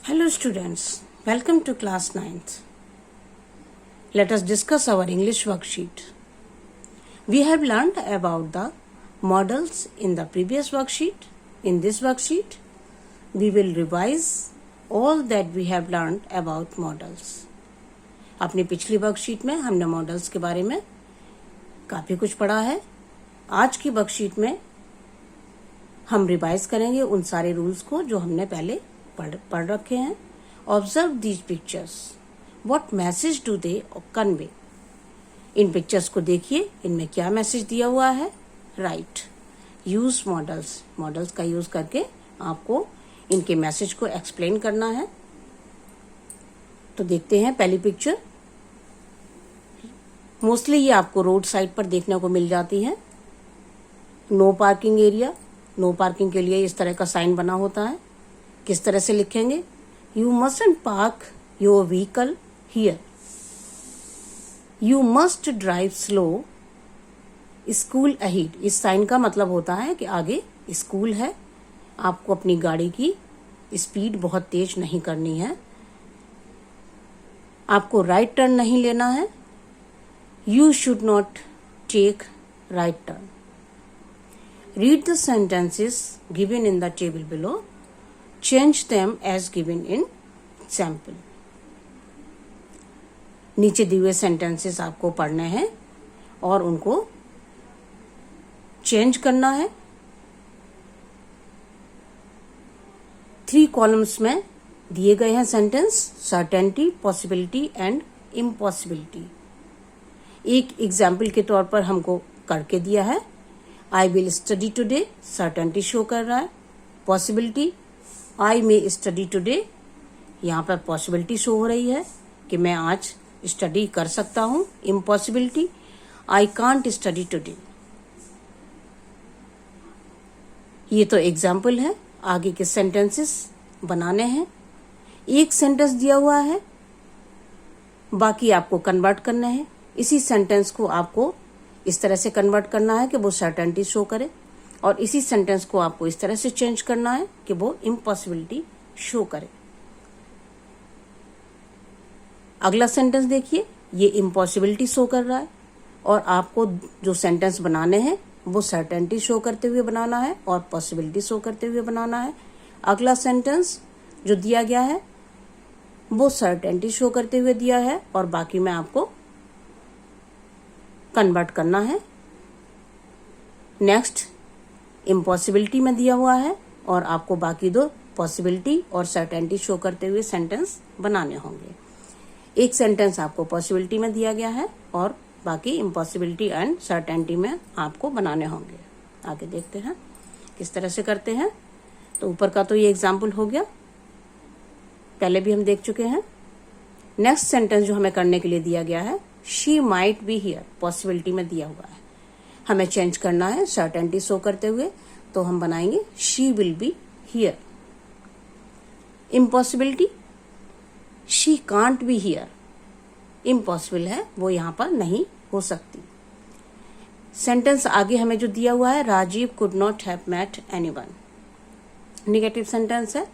Hello students, welcome to class 9th. Let us discuss our English worksheet. We have learned about the models in the previous worksheet. In this worksheet, we will revise all that we have learned about models. अपनी पिछली worksheet में हमने models के बारे में काफ़ी कुछ पढ़ा है. आज की वर्कशीट में हम रिवाइज करेंगे उन सारे रूल्स को जो हमने पहले पढ़ रखे हैं. Observe these pictures. What message do they convey. In pictures को देखिए, इनमें क्या मैसेज दिया हुआ है. राइट. Use models. मॉडल्स का यूज करके आपको इनके मैसेज को एक्सप्लेन करना है. तो देखते हैं पहली पिक्चर. मोस्टली ये आपको रोड साइड पर देखने को मिल जाती है. No parking area. No parking के लिए इस तरह का साइन बना होता है. किस तरह से लिखेंगे. You mustn't park your vehicle here. You must drive slow. School ahead. इस साइन का मतलब होता है कि आगे स्कूल है, आपको अपनी गाड़ी की स्पीड बहुत तेज नहीं करनी है. आपको राइट टर्न नहीं लेना है. You should not take right turn. Read the sentences given in the table below. Change them as given in sample. नीचे दिए हुए सेंटेंसेस आपको पढ़ने हैं और उनको चेंज करना है. 3 कॉलम्स में दिए गए हैं sentence. Certainty, possibility and impossibility. एक एग्जाम्पल के तौर पर हमको करके दिया है. I will study today. Certainty show कर रहा है. पॉसिबिलिटी, आई मे स्टडी टुडे. यहाँ पर पॉसिबिलिटी शो हो रही है कि मैं आज स्टडी कर सकता हूँ. Impossibility, I can't study today. ये तो एग्जाम्पल है. आगे के सेंटेंसेस बनाने हैं. एक सेंटेंस दिया हुआ है, बाकी आपको कन्वर्ट करना है. इसी सेंटेंस को आपको इस तरह से कन्वर्ट करना है कि वो सर्टेनिटी शो करे, और इसी सेंटेंस को आपको इस तरह से चेंज करना है कि वो इम्पॉसिबिलिटी शो करे. अगला सेंटेंस देखिए. ये इम्पॉसिबिलिटी शो कर रहा है और आपको जो सेंटेंस बनाने हैं वो सर्टेनिटी शो करते हुए बनाना है और पॉसिबिलिटी शो करते हुए बनाना है. अगला सेंटेंस जो दिया गया है वो सर्टेनिटी शो करते हुए दिया है और बाकी में आपको कन्वर्ट करना है. नेक्स्ट इम्पॉसिबिलिटी में दिया हुआ है और आपको बाकी 2 पॉसिबिलिटी और सर्टेनिटी शो करते हुए सेंटेंस बनाने होंगे. एक सेंटेंस आपको पॉसिबिलिटी में दिया गया है और बाकी इम्पॉसिबिलिटी एंड सर्टेनिटी में आपको बनाने होंगे. आगे देखते हैं किस तरह से करते हैं. तो ऊपर का तो ये एग्जाम्पल हो गया, पहले भी हम देख चुके हैं. नेक्स्ट सेंटेंस जो हमें करने के लिए दिया गया है, she might be here. Possibility में दिया हुआ है, हमें चेंज करना है सर्टेनिटी शो करते हुए, तो हम बनाएंगे she will be here. Impossibility, she can't be here. Impossible है, वो यहां पर नहीं हो सकती. सेंटेंस आगे हमें जो दिया हुआ है, Rajiv could not have met anyone. Negative sentence है.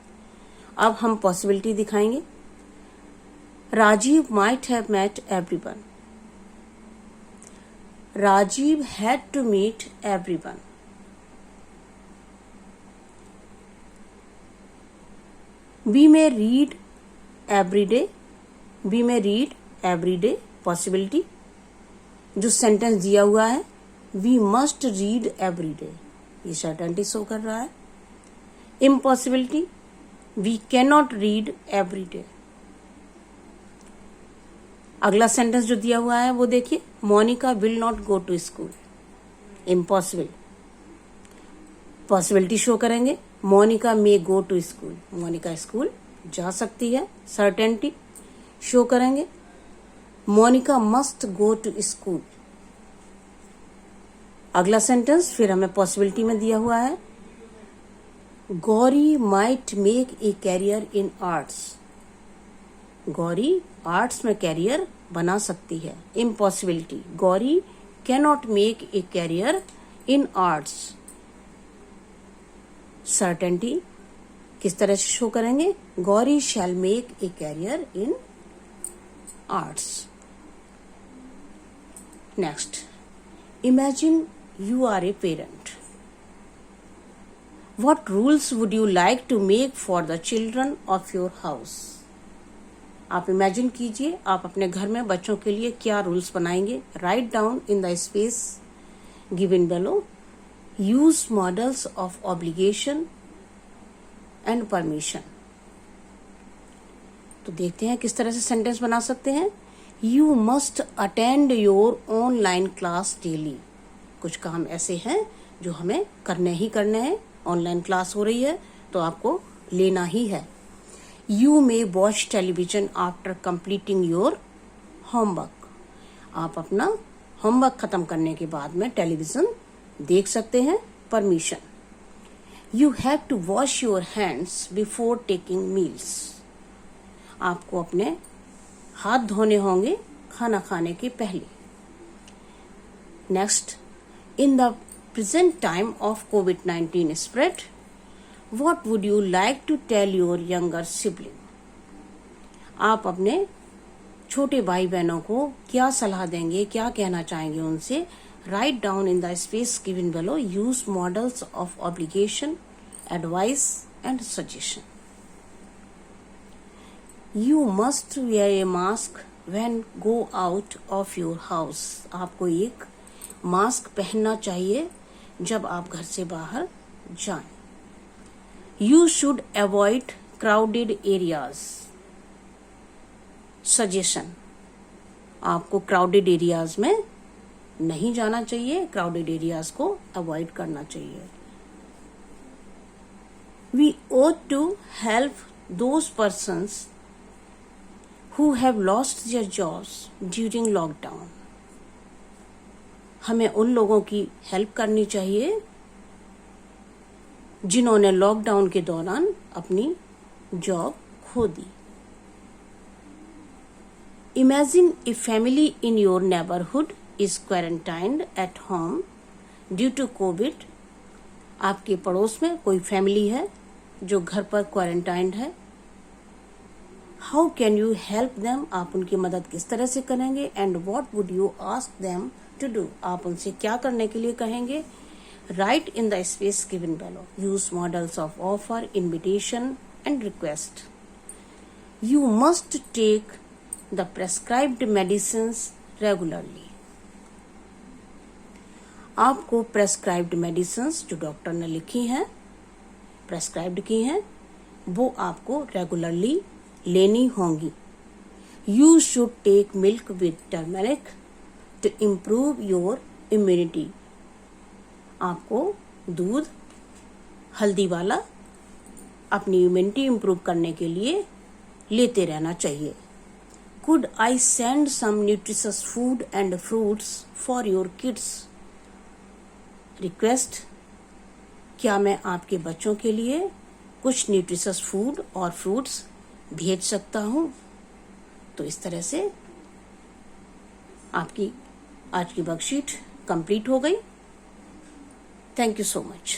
अब हम पॉसिबिलिटी दिखाएंगे. Rajiv might have met everyone. Rajiv had to meet everyone. We may read every day. We may read every day. Possibility. जो सेंटेंस दिया हुआ है, we must read every day. ये certainty show कर रहा है. Impossibility. We cannot read every day. अगला sentence जो दिया हुआ है वो देखिए. Monica will not go to school. Impossible. Possibility show करेंगे. Monica may go to school. Monica school जा सकती है. सर्टेनिटी शो करेंगे. Monica must go to school. अगला सेंटेंस फिर हमें पॉसिबिलिटी में दिया हुआ है. Gauri might make a career in arts. Gauri arts में कैरियर बना सकती है. Impossibility, Gauri can not make a career in arts. Certainty, किस तरह से शो करेंगे? Gauri shall make a career in arts. Next, imagine you are a parent. What rules would you like to make for the children of your house? आप imagine कीजिए, आप अपने घर में बच्चों के लिए क्या रूल्स बनाएंगे? Write down in the space given below. Use modals of obligation and permission. तो देखते हैं किस तरह से सेंटेंस बना सकते हैं। You must attend your online class daily. कुछ काम ऐसे हैं जो हमें करने ही करने हैं। ऑनलाइन क्लास हो रही है तो आपको लेना ही है। You may watch television after completing your homework. आप अपना होमवर्क खत्म करने के बाद में टेलीविजन देख सकते हैं। Permission, you have to wash your hands before taking meals. आपको अपने हाथ धोने होंगे खाना खाने के पहले। Next, in the present time of COVID-19 spread, what would you like to tell your younger sibling? आप अपने छोटे भाई बहनों को क्या सलाह देंगे, क्या कहना चाहेंगे उनसे? Write down in the space given below. Use models of obligation, advice and suggestion. You must wear a mask when go out of your house. आपको एक मास्क पहनना चाहिए जब आप घर से बाहर जाएं। You should avoid crowded areas. Suggestion, आपको क्राउडेड एरियाज में नहीं जाना चाहिए, क्राउडेड एरियाज को अवॉइड करना चाहिए। We ought to help those persons who have lost their jobs during lockdown. हमें उन लोगों की हेल्प करनी चाहिए जिन्होंने लॉकडाउन के दौरान अपनी जॉब खो दी। Imagine a family in your neighbourhood is quarantined at home due to COVID. आपके पड़ोस में कोई फैमिली है जो घर पर क्वारंटाइंड है। How can you help them? आप उनकी मदद किस तरह से करेंगे? And what would you ask them to do? आप उनसे क्या करने के लिए कहेंगे? Write in the space given below. Use modals of offer, invitation and request. You must take the prescribed medicines regularly. आपको प्रेस्क्राइब्ड मेडिसिन्स जो डॉक्टर ने लिखी हैं, प्रेस्क्राइब्ड की हैं, वो आपको रेगुलरली लेनी होंगी। You should take milk with turmeric to improve your immunity. आपको दूध हल्दी वाला अपनी इम्यूनिटी इंप्रूव करने के लिए लेते रहना चाहिए। Could I send some nutritious food and fruits for your kids? Request, क्या मैं आपके बच्चों के लिए कुछ न्यूट्रिशियस फूड और फ्रूट्स भेज सकता हूँ? तो इस तरह से आपकी आज की वर्कशीट कंप्लीट हो गई। Thank you so much.